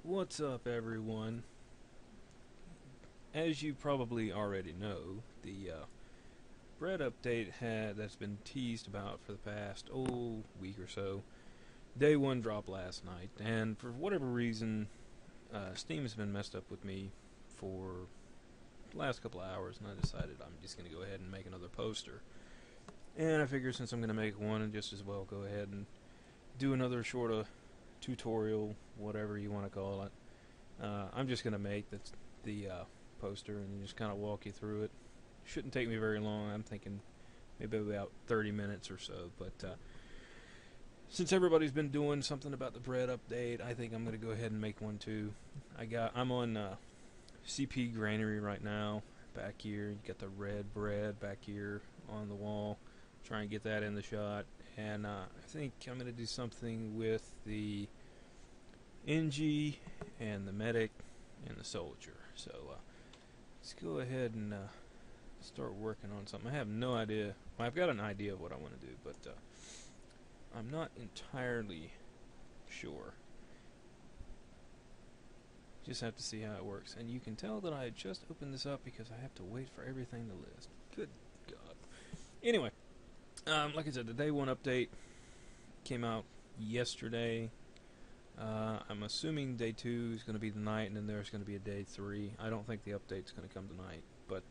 What's up, everyone? As you probably already know, the bread update that's been teased about for the past week or so. Day one dropped last night, and for whatever reason, Steam has been messed up with me for the last couple of hours, and I decided I'm just going to go ahead and make another poster. And I figured since I'm going to make one, and just as well go ahead and do another sort of tutorial, whatever you want to call it. I'm just going to make the poster and just kind of walk you through it. Shouldn't take me very long. I'm thinking maybe about 30 minutes or so. But since everybody's been doing something about the bread update, I think I'm going to go ahead and make one too. I'm on CP Granary right now. Back here, you got the red bread back here on the wall. Try and get that in the shot. And I think I'm going to do something with the NG and the medic and the soldier. So let's go ahead and start working on something. I have no idea. Well, I've got an idea of what I want to do, but I'm not entirely sure. Just have to see how it works. And you can tell that I just opened this up because I have to wait for everything to list. Good God. Anyway, like I said, the day one update came out yesterday. I'm assuming day 2 is going to be tonight, and then there's going to be a day 3. I don't think the update's going to come tonight, but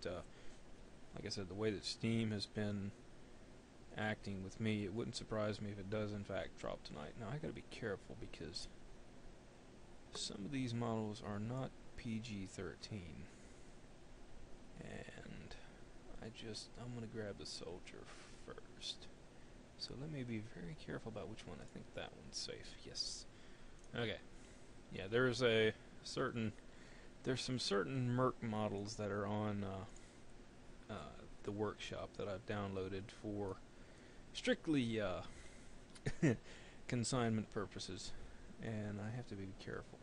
like I said, the way that Steam has been acting with me, it wouldn't surprise me if it does in fact drop tonight. Now I got to be careful because some of these models are not PG-13, and I'm going to grab the soldier first. So let me be very careful about which one. I think that one's safe. Yes. Okay. Yeah, there's some certain Merc models that are on the workshop that I've downloaded for strictly consignment purposes, and I have to be careful.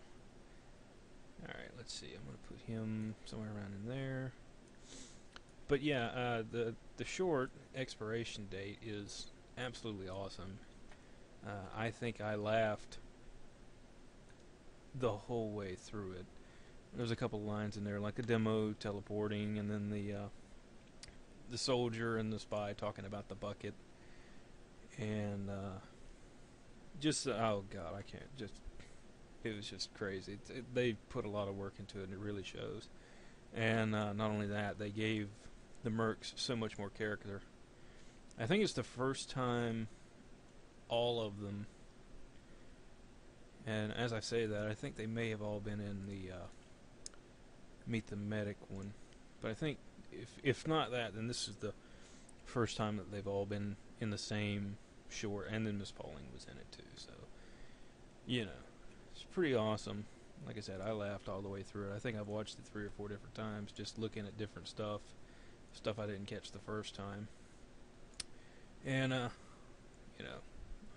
Alright, let's see. I'm going to put him somewhere around in there. But yeah, the short expiration date is absolutely awesome. I think I laughed the whole way through it. There's a couple lines in there, like a demo teleporting, and then the soldier and the spy talking about the bucket, and oh god, I can't just. It was just crazy. They put a lot of work into it, and it really shows. And not only that, they gave the mercs so much more character. I think it's the first time all of them. And as I say that, I think they may have all been in the Meet the Medic one. But I think, if not that, then this is the first time that they've all been in the same short, and then Miss Pauling was in it too. So, it's pretty awesome. Like I said, I laughed all the way through it. I think I've watched it 3 or 4 different times, just looking at different stuff I didn't catch the first time. And,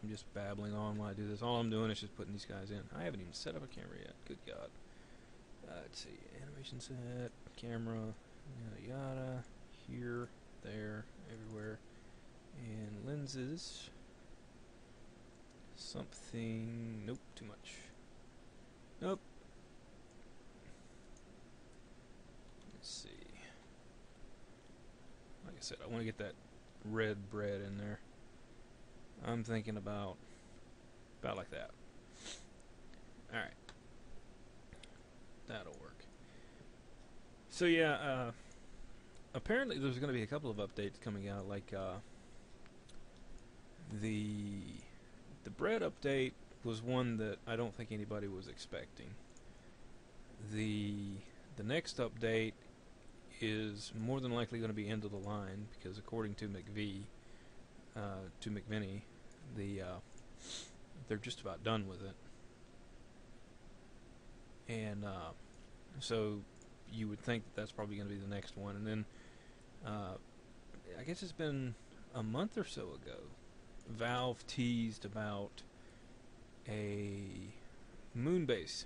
I'm just babbling on while I do this. All I'm doing is just putting these guys in. I haven't even set up a camera yet. Good God. Let's see. Animation set, camera, yada yada. Here, there, everywhere. And lenses. Something. Nope, too much. Nope. Let's see. Like I said, I want to get that red bread in there. I'm thinking about like that. Alright. That'll work. So yeah, apparently there's going to be a couple of updates coming out, like the bread update was one that I don't think anybody was expecting. The next update is more than likely going to be end of the line, because according to McVinney, they're just about done with it. And so you would think that's probably going to be the next one. And then I guess it's been a month or so ago, Valve teased about a moon base,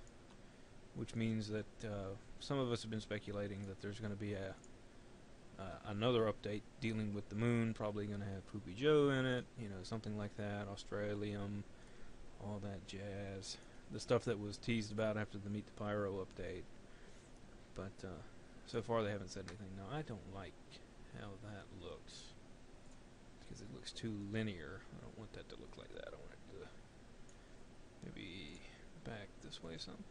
which means that some of us have been speculating that there's going to be another update dealing with the moon, probably going to have Poopy Joe in it, something like that, Australium, all that jazz. the stuff that was teased about after the Meet the Pyro update. But so far they haven't said anything. Now, I don't like how that looks, because it looks too linear. I don't want that to look like that. I want it to maybe back this way something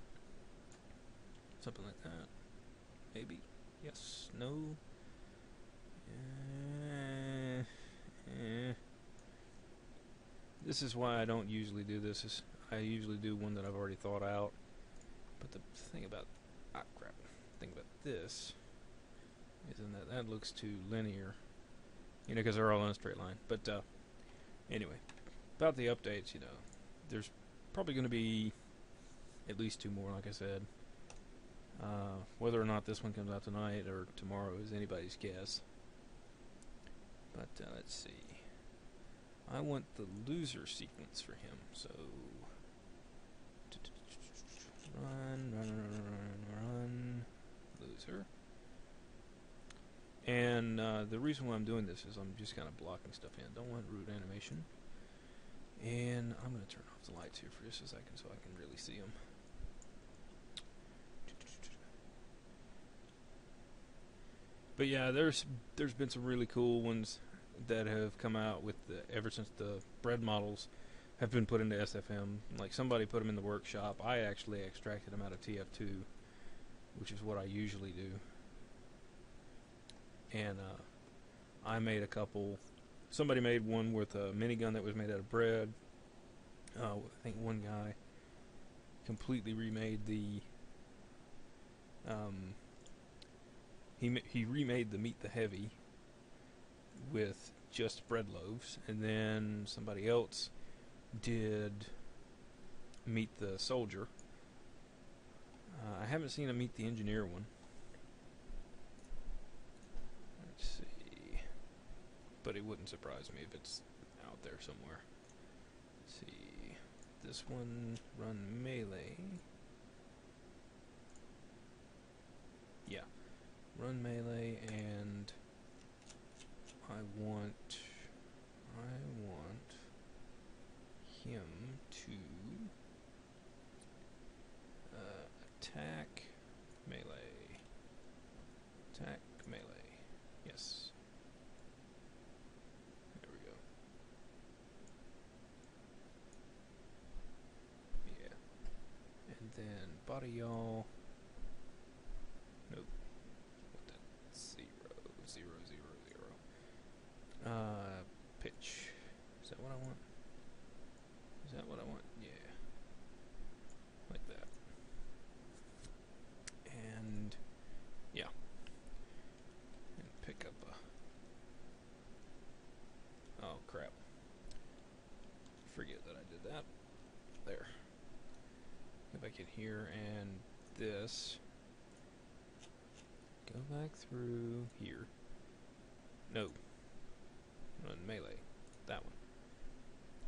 like that. Maybe. Yes. No. This is why I don't usually do this. I usually do one that I've already thought out. But the thing about this isn't that looks too linear, you know, because they're all on a straight line. But anyway, about the updates, you know, there's probably going to be at least 2 more, like I said. Whether or not this one comes out tonight or tomorrow is anybody's guess. But let's see. I want the loser sequence for him, so run, loser. And the reason why I'm doing this is I'm just kind of blocking stuff in. Don't want root animation. And I'm going to turn off the lights here for just a second so I can really see them. But yeah, there's been some really cool ones that have come out with ever since the bread models have been put into SFM. Like, somebody put them in the workshop. I actually extracted them out of TF2, which is what I usually do. And I made a couple. Somebody made one with a minigun that was made out of bread. I think one guy completely remade the he remade the Meet the Heavy with just bread loaves, and then somebody else did Meet the Soldier. I haven't seen a Meet the Engineer one. Let's see. But it wouldn't surprise me if it's out there somewhere. Let's see. This one, run melee. Yeah. Run melee, and I want him to attack melee. Attack melee. Yes. There we go. Yeah. And then body y'all. Nope. What that? 0, 0, 0, 0. Pitch. Is that what I want? Is that what I want? Yeah. Like that. And yeah. And pick up a... Oh crap. Forget that I did that. There. Go back in here and this. Go back through here. No. Run melee. That one.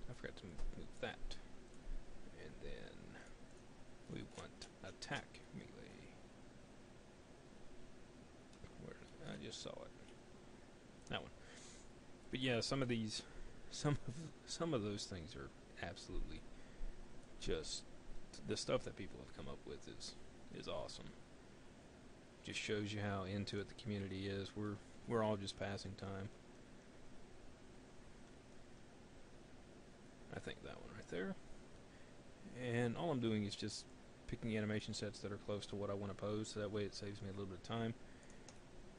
I forgot to move that. And then we want attack melee. Where I just saw it. That one. But yeah, some of these, some of those things are absolutely just the stuff that people have come up with is awesome. Just shows you how into it the community is. We're all just passing time. I think that one right there. And all I'm doing is just picking animation sets that are close to what I want to pose, so that way it saves me a little bit of time.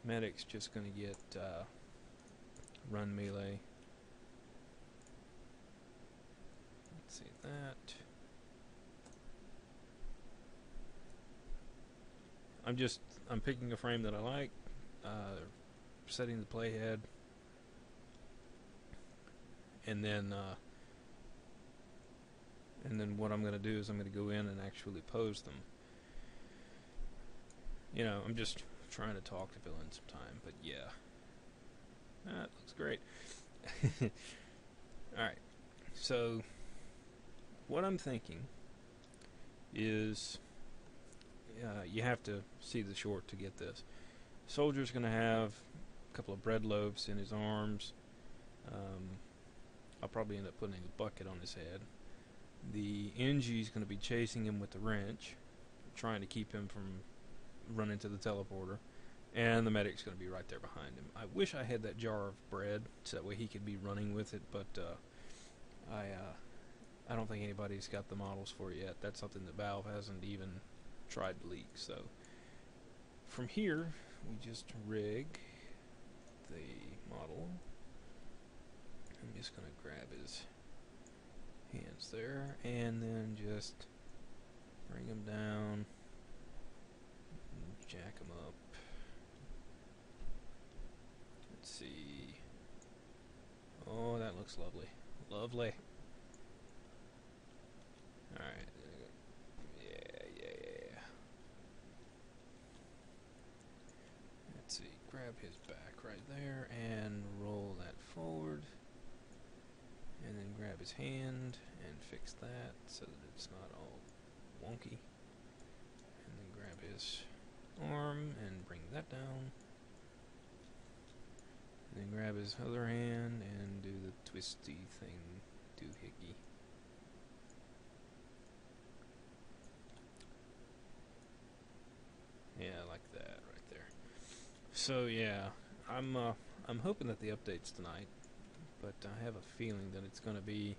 Medic's just going to get run melee. Let's see that. I'm picking a frame that I like, setting the playhead, and then what I'm going to do is I'm going to go in and actually pose them. You know, I'm just trying to talk to fill in some time, but yeah. That looks great. Alright, so what I'm thinking is you have to see the short to get this. Soldier's going to have a couple of bread loaves in his arms. I'll probably end up putting a bucket on his head. The NG's going to be chasing him with the wrench, trying to keep him from running to the teleporter. And the medic's going to be right there behind him. I wish I had that jar of bread so that way he could be running with it, but I don't think anybody's got the models for it yet. That's something that Valve hasn't even tried to leak. So from here, we just rig the model. I'm just going to grab his hands there and then just bring him down, jack him up. Let's see. Oh, that looks lovely. Lovely. Alright. Yeah. Let's see. Grab his back right there and roll that forward. And then grab his hand and fix that so that it's not all wonky. And then grab his arm and bring that down. And then grab his other hand and do the twisty thing, doohickey. Yeah, like that right there. So yeah, I'm hoping that the update's tonight, but I have a feeling that it's going to be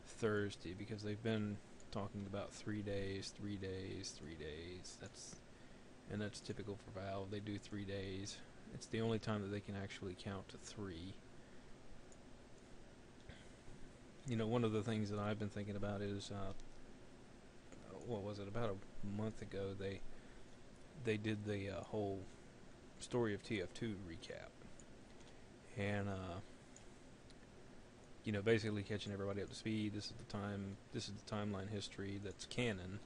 Thursday because they've been talking about 3 days, 3 days, 3 days. That's typical for Valve. They do 3 days. It's the only time that they can actually count to 3. You know, one of the things that I've been thinking about is, what was it, about a month ago, they did the whole story of TF2 recap. And, you know, basically catching everybody up to speed. This is the timeline history that's canon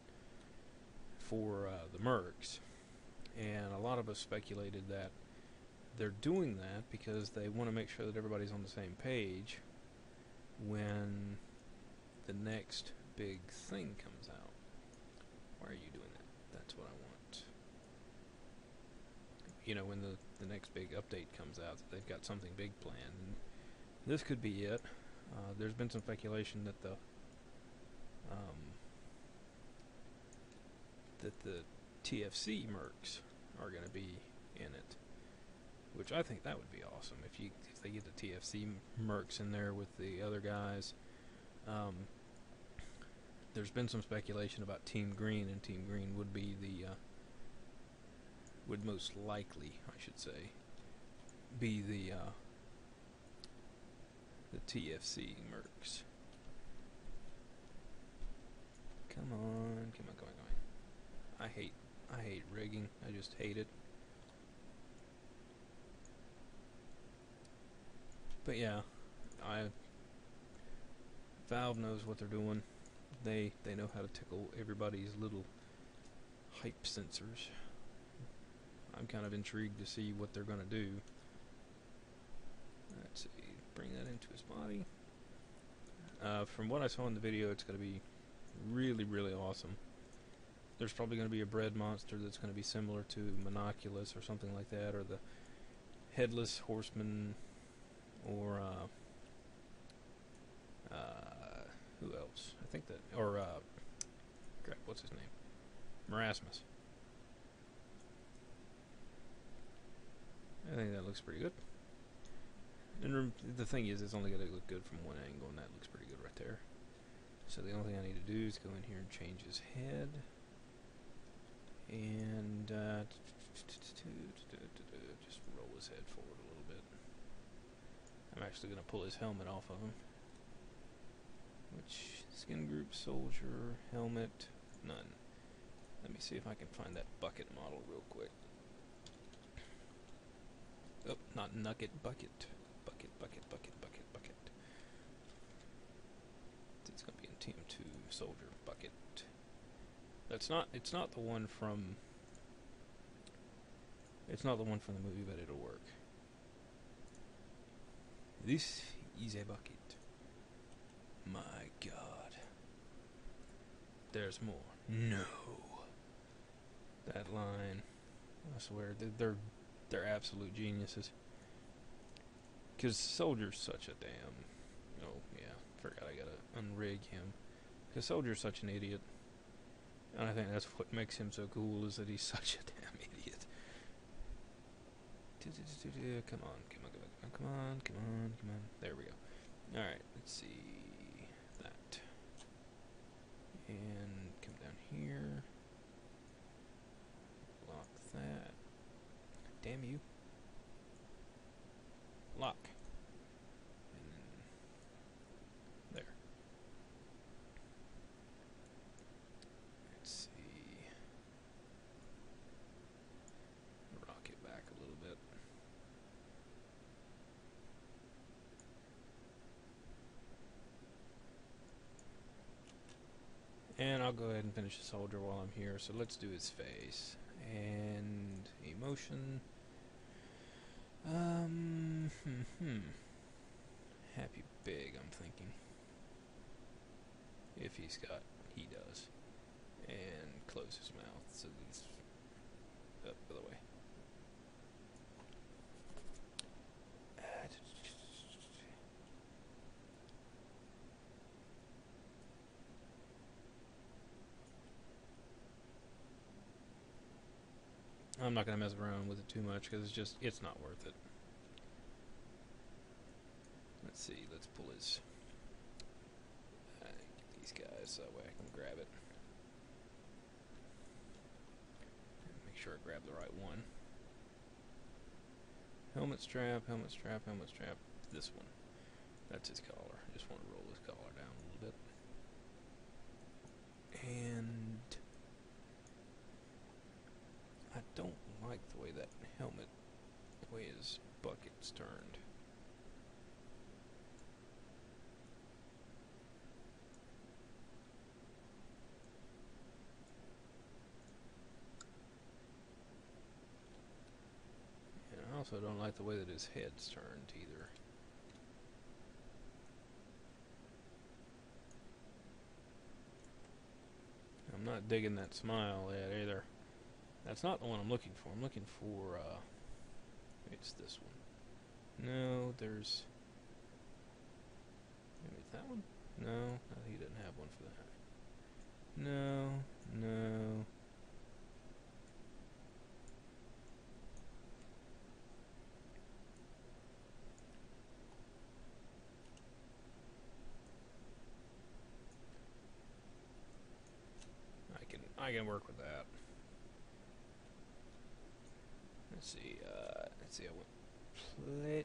for the Mercs. And a lot of us speculated that they're doing that because they want to make sure that everybody's on the same page when the next big thing comes out. Why are you doing that? That's what I want. You know, when the next big update comes out, they've got something big planned. And this could be it. There's been some speculation that the TFC mercs are going to be in it, which I think that would be awesome if they get the TFC mercs in there with the other guys. There's been some speculation about Team Green, and Team Green would be would most likely, I should say, be the TFC mercs. Come on. I hate rigging. I just hate it. But yeah, Valve knows what they're doing. They know how to tickle everybody's little hype sensors. I'm kind of intrigued to see what they're going to do. Let's see, bring that into his body. From what I saw in the video, it's going to be really, really awesome. There's probably going to be a bread monster that's going to be similar to Monoculus or something like that, or the Headless Horseman, or who else? I think that, or crap, what's his name? Marasmus. I think that looks pretty good. And the thing is, it's only going to look good from one angle, and that looks pretty good right there. So the only thing I need to do is go in here and change his head. And just roll his head forward a little bit. I'm actually going to pull his helmet off of him. Which, skin group, soldier, helmet, none. Let me see if I can find that bucket model real quick. Oh, not nugget, bucket. Bucket. It's going to be in Team 2, soldier, bucket. It's not the one from... It's not the one from the movie, but it'll work. This is a bucket. My God. There's more. No. That line. I swear, they're absolute geniuses. Because Soldier's such a damn... Oh, yeah. Forgot I gotta unrig him. Because Soldier's such an idiot. And I think that's what makes him so cool, is that he's such a damn idiot. Come on, come on, come on, come on, come on, come on. There we go. Alright, let's see that. And come down here. Lock that. Damn you. Lock. And then there. Let's see. Rock it back a little bit. And I'll go ahead and finish the soldier while I'm here. So let's do his face. And emotion. Happy big, I'm thinking. If he does. And close his mouth so that he's up the other way. I'm not going to mess around with it too much because it's not worth it. Let's see, let's pull his... get these guys so that way I can grab it. Make sure I grab the right one. Helmet strap, helmet strap, helmet strap. This one. That's his collar. I just want to roll his collar down a little bit. And... I don't like the way that helmet, the way his bucket's turned. And I also don't like the way that his head's turned either. I'm not digging that smile yet either. That's not the one I'm looking for. I'm looking for, it's this one. No, there's... Maybe it's that one? No, he didn't have one for that. No, no. I can work with that. Let's see, I went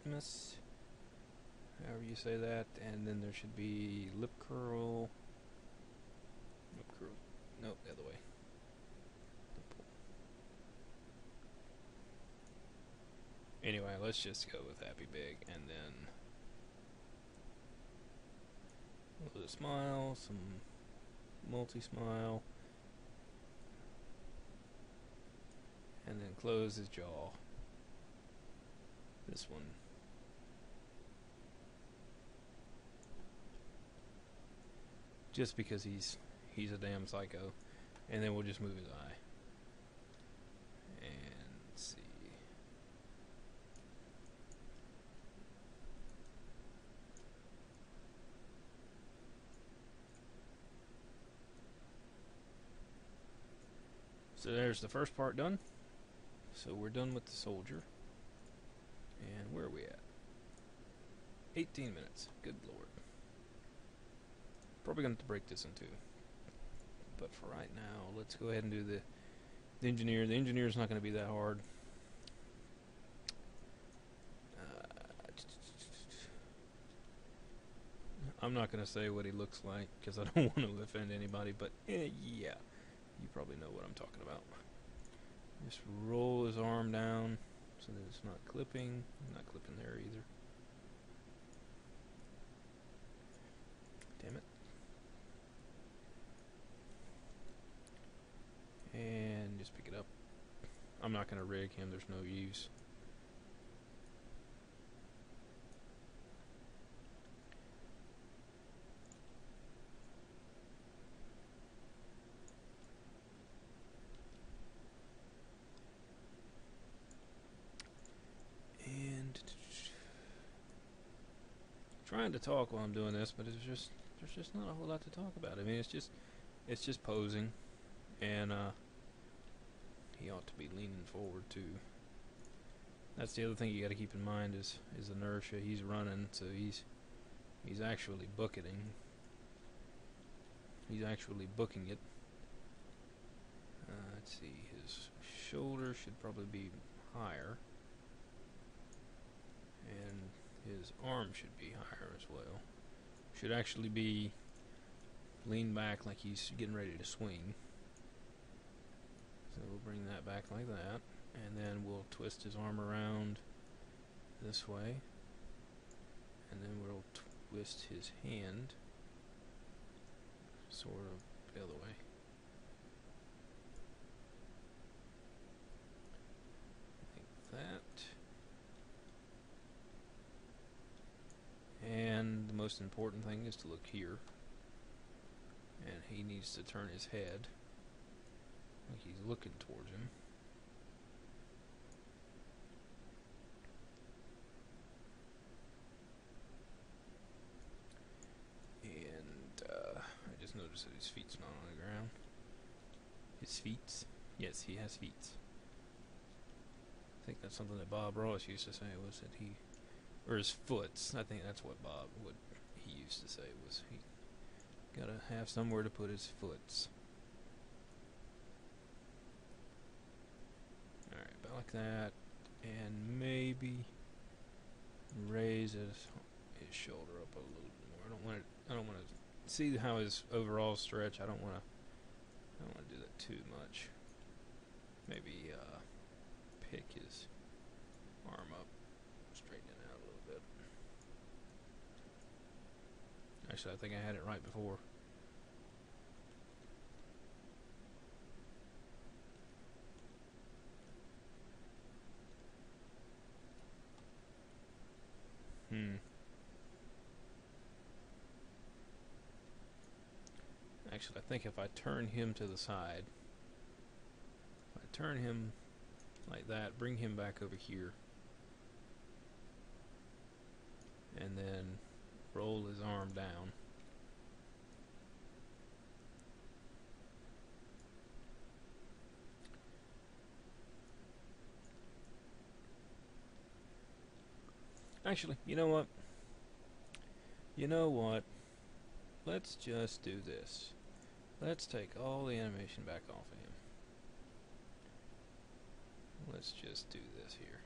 Platmus, however you say that, and then there should be lip curl, nope, the other way. Anyway, let's just go with Happy Big, and then a little smile, some multi-smile, and then close his jaw. This one. Just because he's a damn psycho. And then we'll just move his eye. And let's see. So there's the first part done. So we're done with the soldier. And where are we at? 18 minutes. Good lord. Probably going to have to break this in two. But for right now, let's go ahead and do the engineer. The engineer's not going to be that hard. I'm not going to say what he looks like because I don't want to offend anybody, but yeah, you probably know what I'm talking about. Just roll his arm down so that it's not clipping. I'm not clipping there either. Damn it. And just pick it up. I'm not going to rig him, there's no use. Trying to talk while I'm doing this, but there's there's just not a whole lot to talk about. I mean, it's just posing, and he ought to be leaning forward too. That's the other thing you got to keep in mind is inertia. He's running, so he's actually bucketing. He's actually booking it. Let's see, his shoulder should probably be higher, and his arm should be higher as well. Should actually be leaned back like he's getting ready to swing. So we'll bring that back like that, and then we'll twist his arm around this way, and then we'll twist his hand sort of the other way. Like that. And the most important thing is to look here, and he needs to turn his head like he's looking towards him. I just noticed that his feet's not on the ground. His feet? Yes, he has feet. I think that's something that Bob Ross used to say, was that he, or his foots. I think that's what he used to say, was he gotta have somewhere to put his foots. Alright, about like that, and maybe raise his shoulder up a little bit more. I don't want to see how his overall stretch. I don't want to do that too much. Maybe pick his arm up, straighten it out a little bit. Actually, I think I had it right before. Actually, I think if I turn him to the side, if I turn him like that, bring him back over here, and then roll his arm down. Actually, you know what? Let's just do this. Let's take all the animation back off of him. Let's just do this here.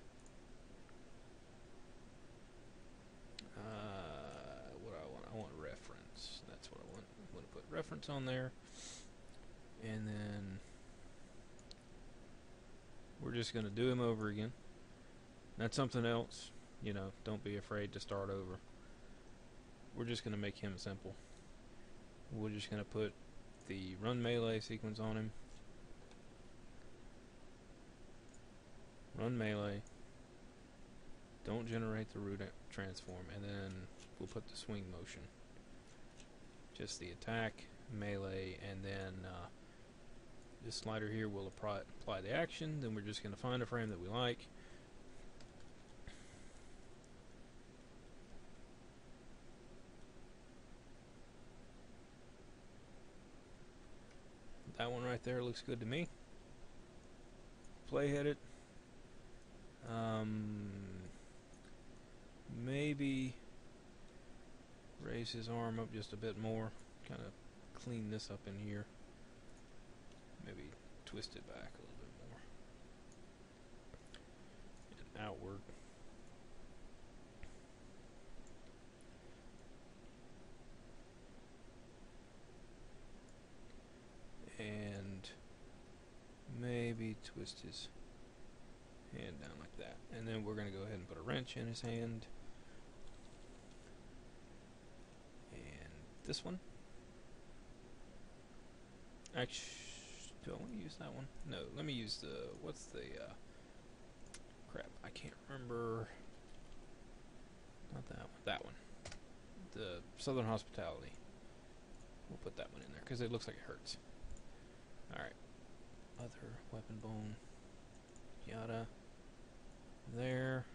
What do I want? I want reference. That's what I want. I'm going to put reference on there. And then we're just going to do him over again. That's something else. Don't be afraid to start over. We're just going to make him simple. We're just going to put the run melee sequence on him. Run melee. Don't generate the root transform, and then we'll put the swing motion. Just the attack, melee, and then this slider here will apply the action. Then we're just going to find a frame that we like. That one right there looks good to me. Playhead it. Maybe raise his arm up just a bit more. Kind of clean this up in here. Maybe twist it back a little bit more. And outward. And maybe twist his hand down like that. And then we're going to go ahead and put a wrench in his hand. And this one. Actually, do I want to use that one? No, let me use the, what's the, crap, I can't remember. Not that one. That one. The Southern Hospitality. We'll put that one in there because it looks like it hurts. Alright. Other weapon bone. Yada. There.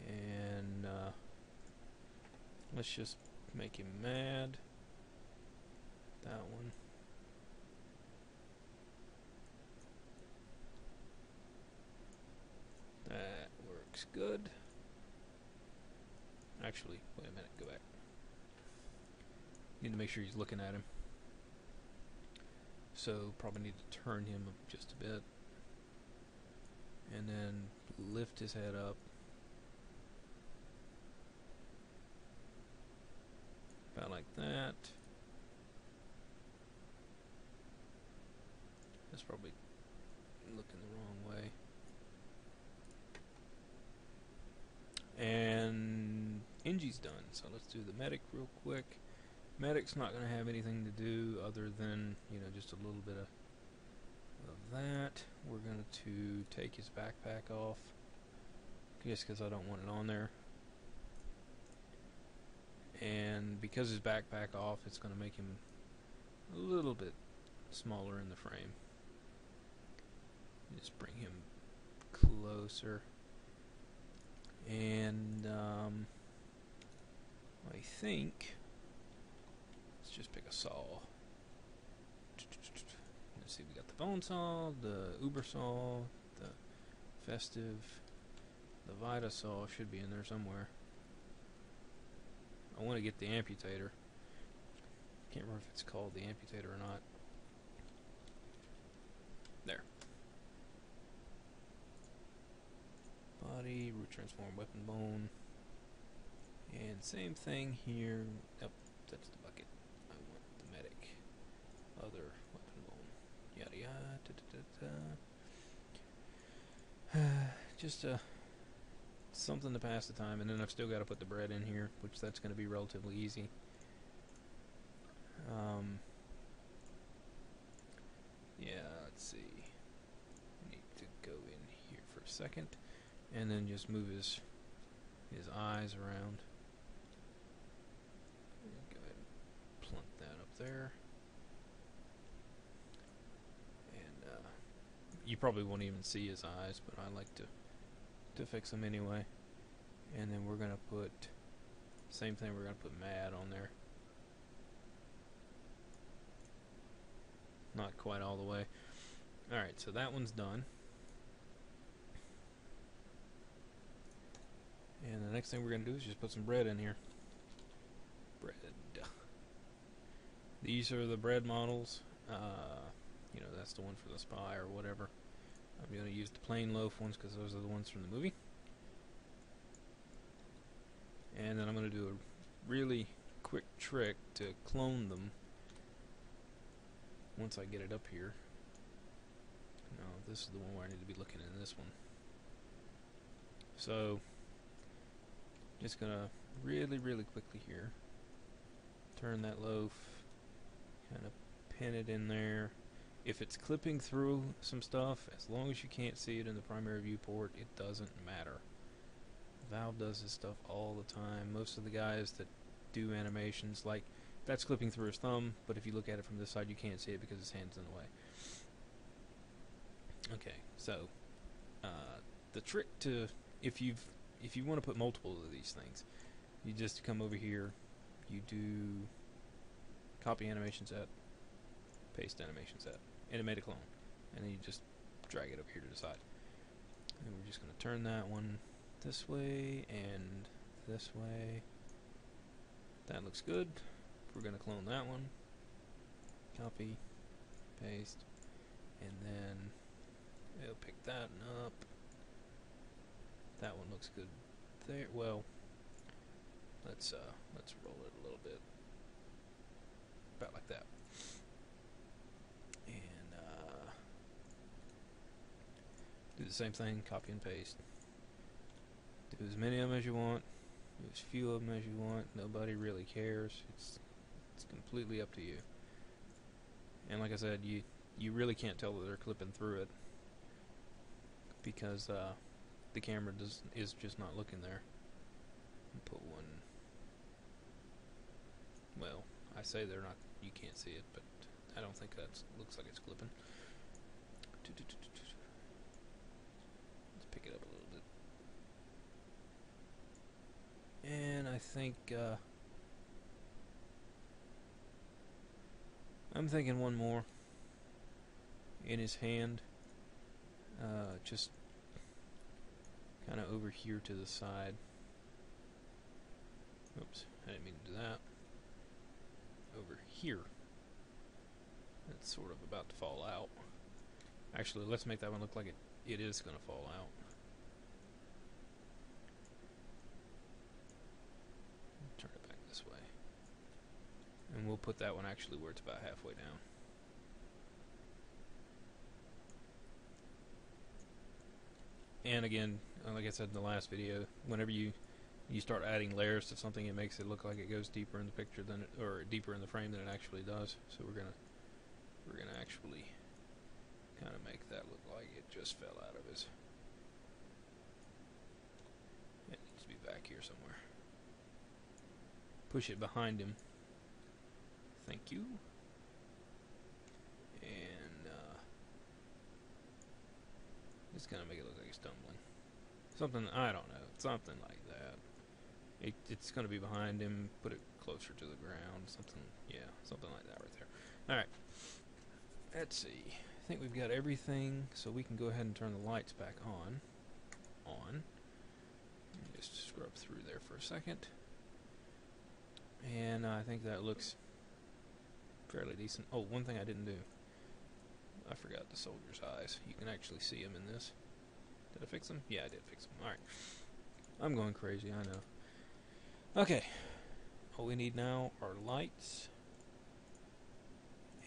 And let's just make him mad. That one. That works good. Actually, wait a minute, go back. Need to make sure he's looking at him. So probably need to turn him up just a bit. And then lift his head up. About like that. That's probably looking the wrong way. And Ingy's done, so let's do the medic real quick. Medic's not going to have anything to do other than, you know, just a little bit of that. We're going to take his backpack off, just because I don't want it on there. And because his backpack off, it's going to make him a little bit smaller in the frame. Just bring him closer. And I think let's just pick a saw. Let's see, we got the bone saw, the Uber saw, the festive, the Vita saw should be in there somewhere. I want to get the amputator. Can't remember if it's called the amputator or not. There. Body, root transform, weapon bone. And same thing here. Nope, that's the bucket. I want the medic. Other weapon bone. Yada yada. Da, da, da, da. Just something to pass the time, and then I've still got to put the bread in here, which that's going to be relatively easy. Yeah, let's see. Need to go in here for a second, and then just move his eyes around. Go ahead and plunk that up there. And you probably won't even see his eyes, but I like to fix them anyway. And then we're going to put, same thing, we're going to put mad on there. Not quite all the way. Alright, so that one's done. And the next thing we're going to do is just put some bread in here. Bread. These are the bread models. You know, that's the one for the spy or whatever. I'm going to use the plain loaf ones because those are the ones from the movie. And then I'm going to do a really quick trick to clone them once I get it up here. No, this is the one where I need to be looking in this one. So, just going to really quickly here turn that loaf, kind of pin it in there. If it's clipping through some stuff, as long as you can't see it in the primary viewport, it doesn't matter. Valve does this stuff all the time. Most of the guys that do animations, like, that's clipping through his thumb, but if you look at it from this side, you can't see it because his hand's in the way. Okay, so the trick to, if you want to put multiple of these things, you just come over here, you do copy animation set, paste animation set, animate a clone, and then you just drag it up here to the side. And we're just going to turn that one this way and this way. That looks good. We're going to clone that one, copy, paste, and then it'll pick that up. That one looks good there. Well, let's roll it a little bit, about like that. And do the same thing, copy and paste. Do as many of them as you want, do as few of them as you want. Nobody really cares. It's completely up to you. And like I said, you really can't tell that they're clipping through it because the camera is just not looking there. Put one. Well, I say they're not. You can't see it, but I don't think that looks like it's clipping. Let's pick it up a little bit. And I think I'm thinking one more in his hand, just kind of over here to the side. Oops, I didn't mean to do that. Over here. It's sort of about to fall out. Actually, let's make that one look like it is going to fall out. Turn it back this way. And we'll put that one actually where it's about halfway down. And again, like I said in the last video, whenever you start adding layers to something, it makes it look like it goes deeper in the picture than it, or deeper in the frame than it actually does. So we're gonna actually kind of make that look like it just fell out of his. It needs to be back here somewhere. Push it behind him. Thank you. And just kind of make it look like he's stumbling. Something, I don't know, something like that. It's going to be behind him. Put it closer to the ground. Something, yeah, something like that right there. All right. Let's see. I think we've got everything, so we can go ahead and turn the lights back on. Just scrub through there for a second. And I think that looks fairly decent. Oh, one thing I didn't do. I forgot the soldier's eyes. You can actually see them in this. Did I fix them? Yeah, I did fix them. Alright. I'm going crazy, I know. Okay. All we need now are lights.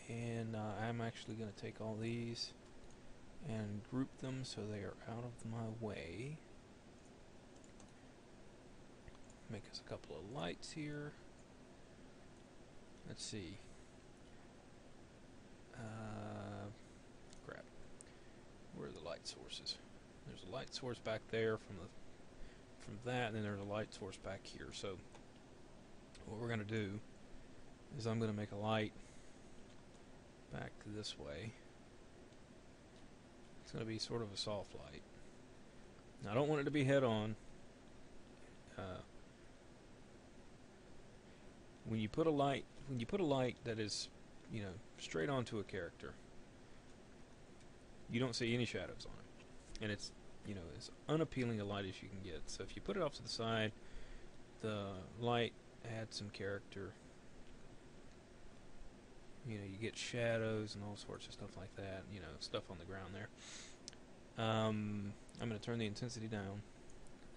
And I'm actually going to take all these and group them so they are out of my way. Make us a couple of lights here. Let's see. Crap. Where are the light sources? There's a light source back there from that, and then there's a light source back here. So what we're going to do is I'm going to make a light back this way. It's going to be sort of a soft light. Now, I don't want it to be head on. When you put a light that is, you know, straight onto a character, you don't see any shadows on it, and it's, you know, as unappealing a light as you can get. So if you put it off to the side, the light adds some character. You know, you get shadows and all sorts of stuff like that. You know, stuff on the ground there. I'm going to turn the intensity down.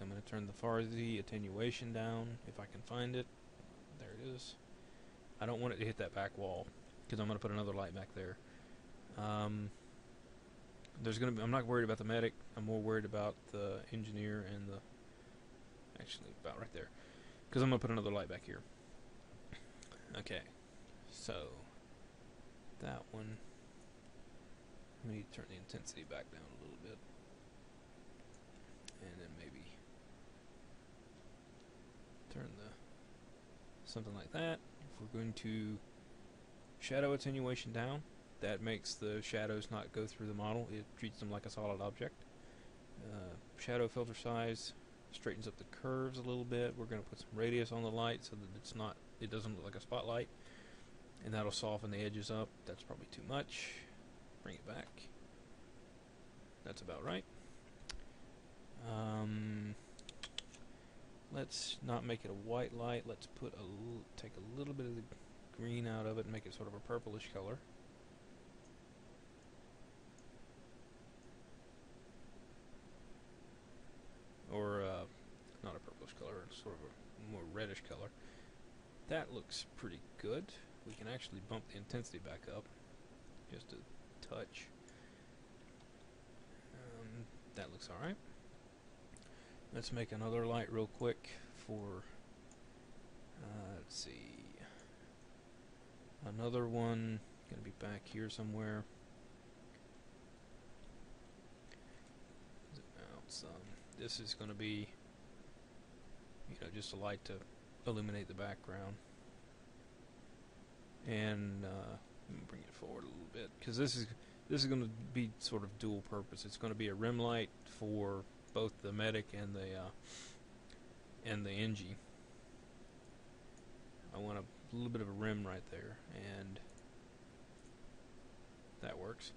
I'm going to turn the fuzzy attenuation down if I can find it. There it is. I don't want it to hit that back wall because I'm going to put another light back there. There's going to be, I'm not worried about the medic. I'm more worried about the engineer and the, actually about right there, because I'm going to put another light back here. Okay, so that one, I need to turn the intensity back down a little bit, and then maybe turn the something like that. If we're going to shadow attenuation down, that makes the shadows not go through the model. It treats them like a solid object. Shadow filter size straightens up the curves a little bit. We're going to put some radius on the light so that it doesn't look like a spotlight, and that'll soften the edges up. That's probably too much. Bring it back. That's about right. Let's not make it a white light. Let's take a little bit of the green out of it and make it sort of a purplish color. Or not a purplish color, sort of a more reddish color. That looks pretty good. We can actually bump the intensity back up just a touch. That looks alright. Let's make another light real quick for, let's see, another one, going to be back here somewhere. Zoom out some. This is going to be, you know, just a light to illuminate the background. And bring it forward a little bit, because this is going to be sort of dual purpose. It's going to be a rim light for both the medic and the Engie. I want a little bit of a rim right there, and That works.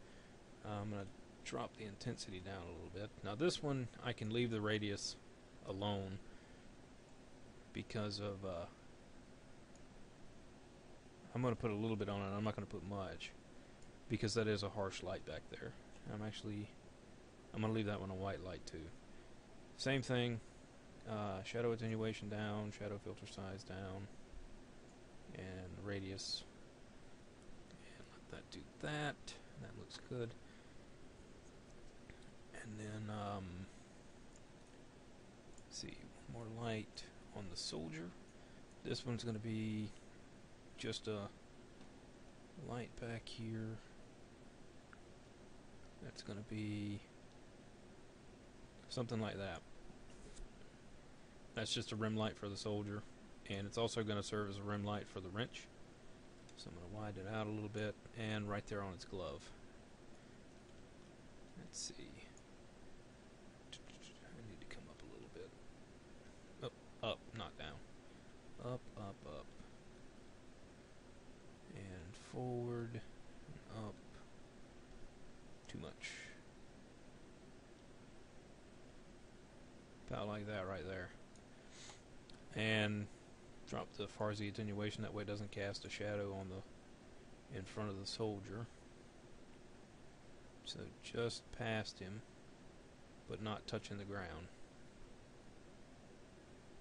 I'm going to drop the intensity down a little bit. Now this one, I can leave the radius alone because of... I'm going to put a little bit on it. I'm not going to put much because that is a harsh light back there. I'm going to leave that one a white light too. Same thing. Shadow attenuation down, shadow filter size down, and radius. And let that do that. That looks good. And then, let's see, more light on the soldier. This one's going to be just a light back here. That's going to be something like that. That's just a rim light for the soldier, and it's also going to serve as a rim light for the wrench. So I'm going to widen it out a little bit, and right there on its glove. Let's see. I need to come up a little bit. Up, not down. Up, up, up. And forward, and up. Too much. About like that right there. And drop the Farsi attenuation, that way it doesn't cast a shadow on the in front of the soldier. So just past him, but not touching the ground.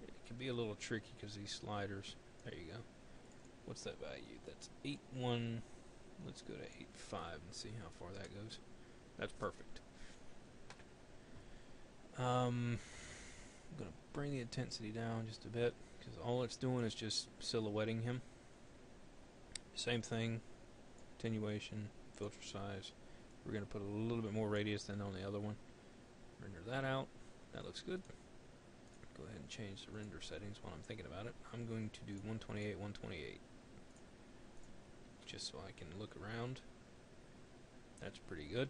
It can be a little tricky because these sliders. There you go. What's that value? That's 8.1. Let's go to 8.5 and see how far that goes. That's perfect. I'm going to bring the intensity down just a bit because all it's doing is just silhouetting him. Same thing, attenuation, filter size. We're going to put a little bit more radius than on the other one. Render that out. That looks good. Go ahead and change the render settings while I'm thinking about it. I'm going to do 128, 128. Just so I can look around. That's pretty good.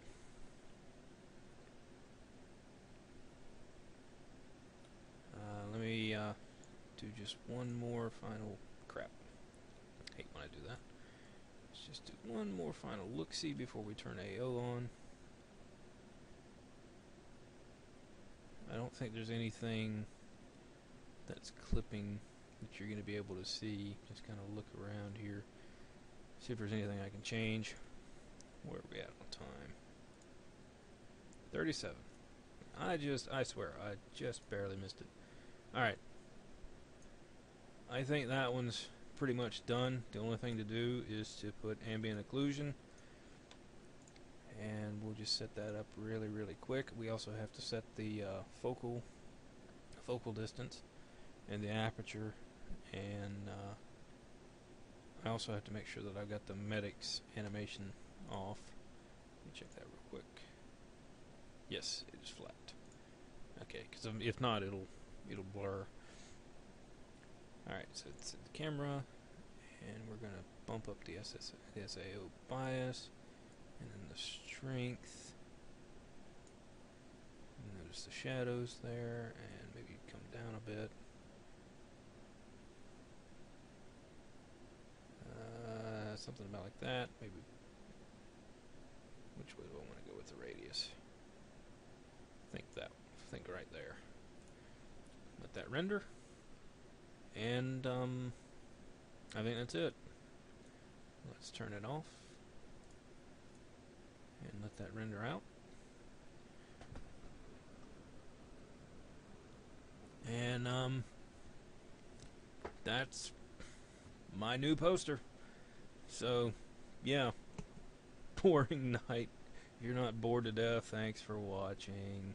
Let me do just one more final crap. Hate when I do that. Let's just do one more final look-see before we turn AO on. I don't think there's anything that's clipping that you're going to be able to see. Just kind of look around here. See if there's anything I can change. Where are we at on time? 37. I swear, I just barely missed it. Alright. I think that one's pretty much done. The only thing to do is to put ambient occlusion. And we'll just set that up really, really quick. We also have to set the focal distance and the aperture. And I also have to make sure that I've got the medics animation off. Let me check that real quick. Yes, it is flat. Okay, because if not, it'll blur. Alright, so it's the camera, and we're going to bump up the SAO bias, and then the strength. And notice the shadows there, and maybe come down a bit. Something about like that. Maybe. Which way do I want to go with the radius? Think right there. Let that render. And I think that's it. Let's turn it off and let that render out. And that's my new poster. So, yeah, boring night. If you're not bored to death, thanks for watching.